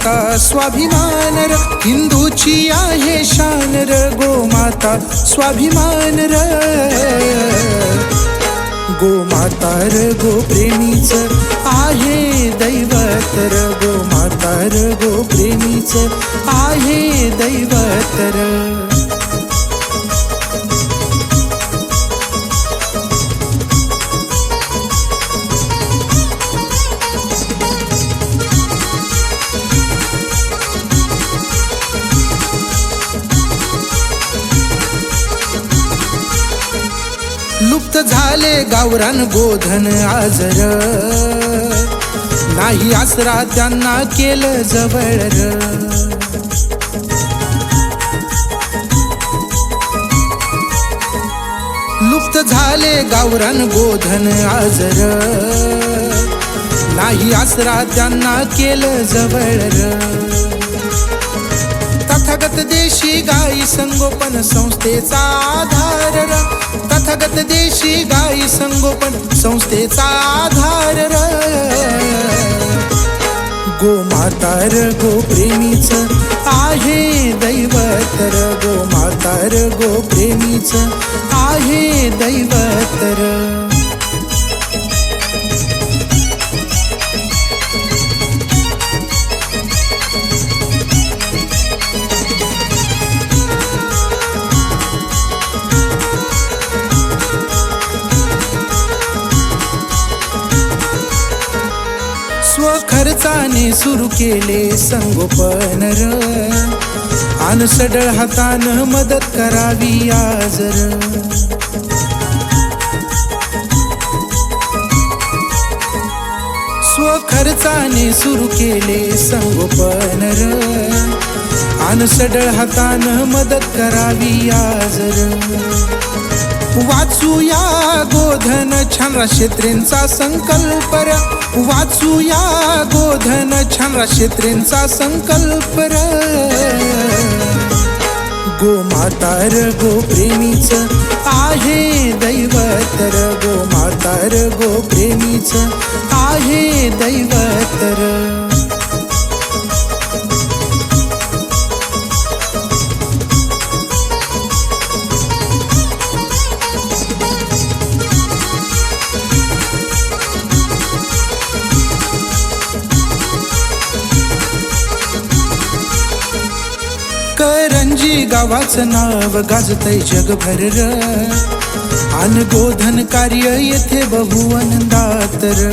गोमाता स्वाभिमान र, हिंदूची आहे शान र, गोमाता स्वाभिमान र. गोमाता र गोप्रेमीच आहे दैवत र, गोमाता र गोप्रेमीच आहे दैवत र. लुप्त झाले गावरान गोधन आजर, नाही आसरा त्यांना केलं जवळ र. लुप्त झाले गावरान गोधन आजर, नाही आसरा त्यांना केलं जवळ र. तथागत देशी गाई संगोपन संस्थेचा आधार र, तथागत देशी गाई संगोपन संस्थेचा आधार र. गोमाता र गोप्रेमीच आहे दैवत र, गोमाता र गोप्रेमीच आहे दैवत र. स्वखर्चाने सुरू केले संगोपन र, आन सडळ हातानं मदत करावी आज र. स्वखर्चाने सुरू केले संगोपन र, आन सडळ हातानं मदत करावी आज र. वाचूया गोधन छान क्षेत्रेंचा संकल्प र, वाचूया गोधन छान क्षेत्रेंचा संकल्प र. गोमाता र गोप्रेमीच आहे दैवत र, गोमाता र गोप्रेमीच आहे दैवत र. करंजी गावाचं नाव गाजतय जगभर र, आन गोधन कार्य येथे बहुआनंदात र.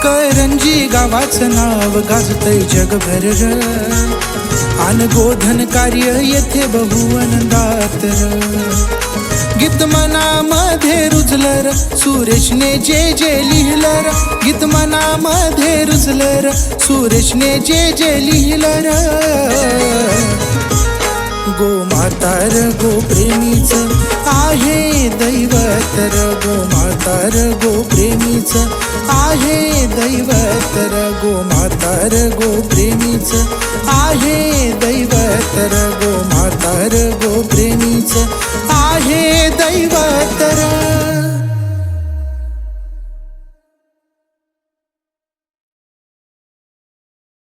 करंजी गावाचं नाव गाजतय जगभर र, आन गोधन कार्य येथे बहुआनंदात र. गीत मनामध्ये रुजलं र, सुरेशने जे जे लिहिलं र, गीत मनामध्ये रुजलं र, सुरेशने जे जे लिहिलं र. गोमाता र गोप्रेमीच आहे दैवत र, गोमाता र गोप्रेमीच आहे दैवत र, गोमाता र गोप्रेमीच आहे दैवत र, गोमाता र गोप्रेमीच